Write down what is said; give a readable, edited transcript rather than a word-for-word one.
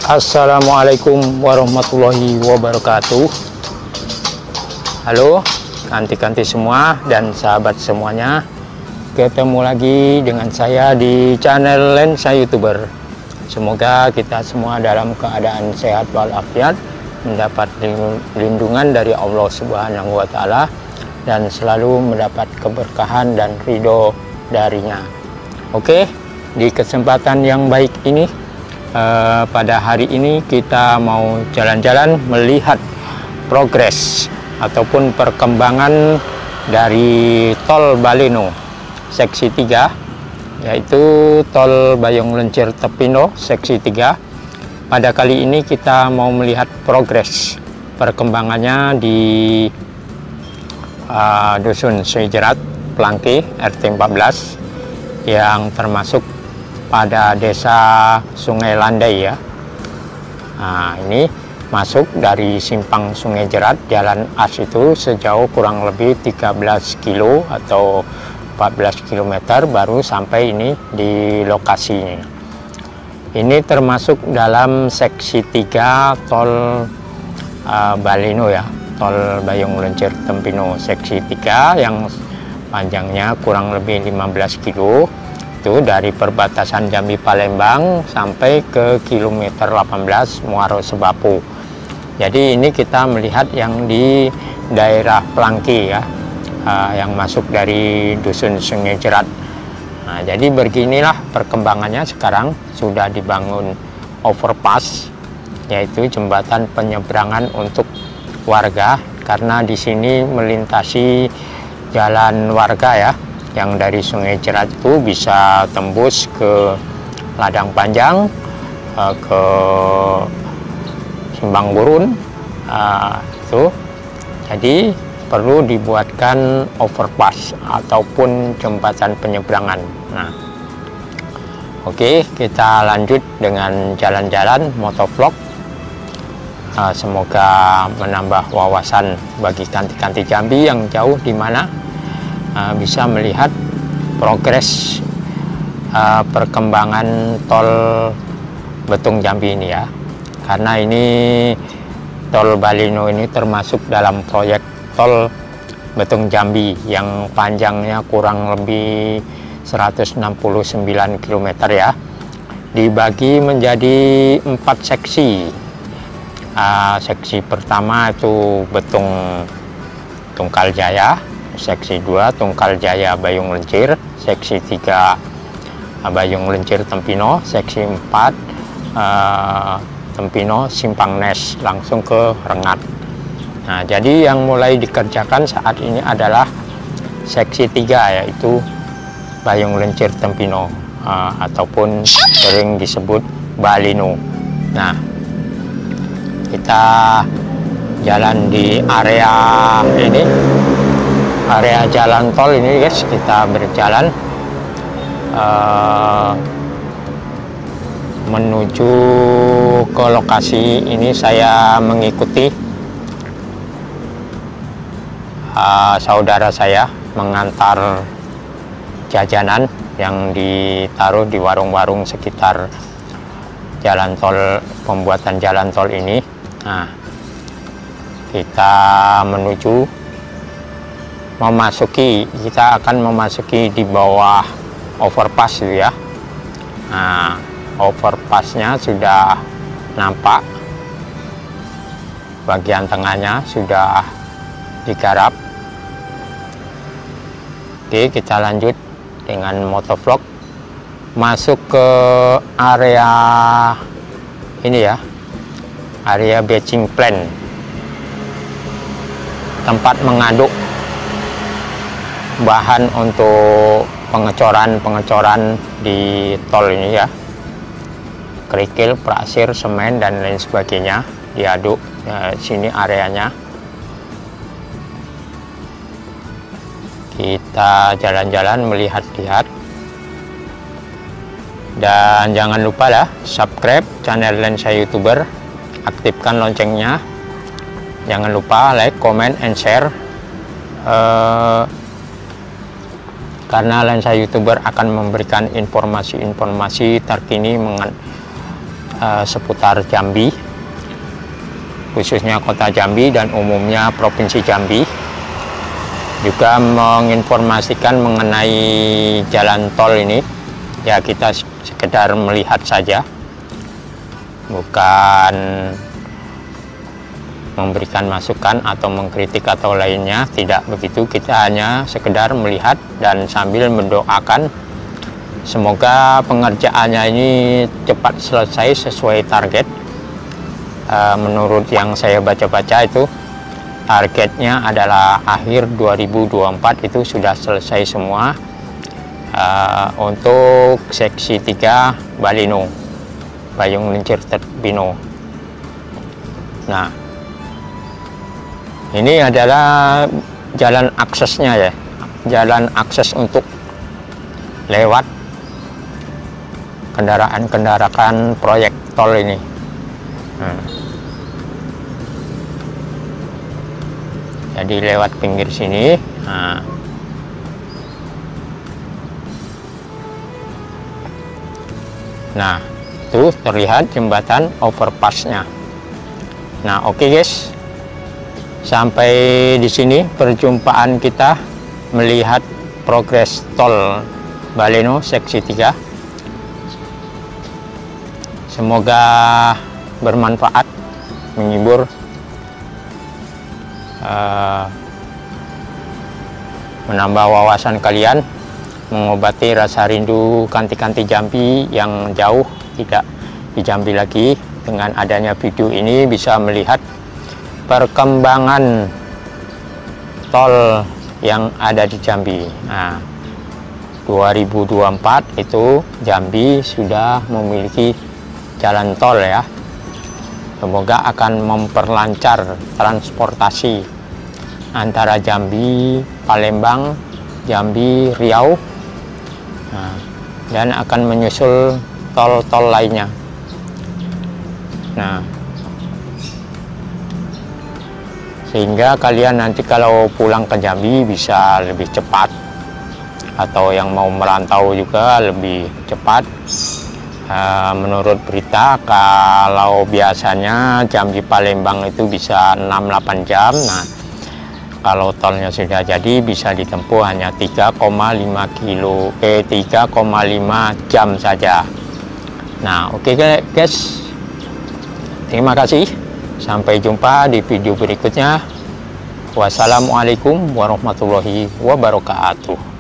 Assalamualaikum warahmatullahi wabarakatuh. Halo kanti-kanti semua dan sahabat semuanya, ketemu lagi dengan saya di channel Lensa YouTuber. Semoga kita semua dalam keadaan sehat walafiat, mendapat lindungan dari Allah Subhanahu wa Ta'ala, dan selalu mendapat keberkahan dan ridho darinya. Oke, di kesempatan yang baik ini, pada hari ini kita mau jalan-jalan melihat progres ataupun perkembangan dari tol Baleno seksi 3, yaitu tol Bayung Lencir Tepino seksi 3. Pada kali ini kita mau melihat progres perkembangannya di Dusun Sungai Jerat Plangki RT 14 yang termasuk pada desa Sungai Landai ya. Nah, ini masuk dari simpang Sungai Jerat Jalan As itu sejauh kurang lebih 13 kilo atau 14 km baru sampai ini di lokasinya. Ini termasuk dalam seksi 3 tol Baleno ya, tol Bayung Lencir Tepino seksi 3 yang panjangnya kurang lebih 15 kilo. Itu dari perbatasan Jambi Palembang sampai ke kilometer 18 Muaro Sebapu. Jadi ini kita melihat yang di daerah Plangki ya, yang masuk dari Dusun Sungai Jerat. Nah, jadi beginilah perkembangannya. Sekarang sudah dibangun overpass, yaitu jembatan penyeberangan untuk warga, karena di sini melintasi jalan warga ya, yang dari Sungai Jerat itu bisa tembus ke Ladang Panjang, ke Simbang Burun, itu. Jadi perlu dibuatkan overpass ataupun jembatan penyeberangan. Nah, oke, kita lanjut dengan jalan-jalan motovlog. Semoga menambah wawasan bagi kanti-kanti Jambi yang jauh di mana bisa melihat progres perkembangan tol Betung Jambi ini ya. Karena ini tol Baleno ini termasuk dalam proyek tol Betung Jambi yang panjangnya kurang lebih 169 km ya. Dibagi menjadi 4 seksi. Seksi pertama itu Betung Tungkal Jaya, seksi 2 Tungkal Jaya Bayung Lencir, seksi 3 Bayung Lencir Tepino, seksi 4 Tepino Simpang Nes langsung ke Rengat. Nah, jadi yang mulai dikerjakan saat ini adalah seksi 3, yaitu Bayung Lencir Tepino, ataupun sering disebut Baleno. Nah, kita jalan di area ini, area jalan tol ini guys. Kita berjalan menuju ke lokasi ini. Saya mengikuti saudara saya mengantar jajanan yang ditaruh di warung-warung sekitar jalan tol, pembuatan jalan tol ini. Nah, kita menuju kita akan memasuki di bawah overpass itu ya. Nah, overpassnya sudah nampak, bagian tengahnya sudah digarap. Oke, kita lanjut dengan motovlog masuk ke area ini ya, area batching plant, tempat mengaduk bahan untuk pengecoran di tol ini ya. Kerikil, prasir, semen dan lain sebagainya diaduk. Sini areanya. Kita jalan-jalan melihat-lihat, dan jangan lupa lah subscribe channel Lensa YouTuber, aktifkan loncengnya, jangan lupa like, comment, and share. karena Lensa YouTuber akan memberikan informasi-informasi terkini seputar Jambi, khususnya kota Jambi dan umumnya Provinsi Jambi. Juga menginformasikan mengenai jalan tol ini, ya kita sekedar melihat saja, bukan memberikan masukan atau mengkritik atau lainnya, tidak begitu. Kita hanya sekedar melihat dan sambil mendoakan semoga pengerjaannya ini cepat selesai sesuai target. Menurut yang saya baca-baca itu targetnya adalah akhir 2024 itu sudah selesai semua untuk seksi 3 Balino, Bayung Lincir Terbino. Nah, ini adalah jalan aksesnya ya, jalan akses untuk lewat kendaraan proyek tol ini. Jadi lewat pinggir sini. Nah, itu terlihat jembatan overpassnya. Nah, oke guys, sampai di sini perjumpaan kita melihat progres tol Baleno seksi 3. Semoga bermanfaat, menghibur, menambah wawasan kalian, mengobati rasa rindu kanti-kanti Jambi yang jauh tidak di Jambi lagi. Dengan adanya video ini bisa melihat perkembangan tol yang ada di Jambi. Nah, 2024 itu Jambi sudah memiliki jalan tol ya. Semoga akan memperlancar transportasi antara Jambi, Palembang, Jambi, Riau, dan akan menyusul tol-tol lainnya. Nah, sehingga kalian nanti kalau pulang ke Jambi bisa lebih cepat, atau yang mau merantau juga lebih cepat. Menurut berita, kalau biasanya Jambi Palembang itu bisa 6-8 jam. Nah, kalau tolnya sudah jadi bisa ditempuh hanya 3,5 jam saja. Nah, oke guys, terima kasih. Sampai jumpa di video berikutnya. Wassalamualaikum warahmatullahi wabarakatuh.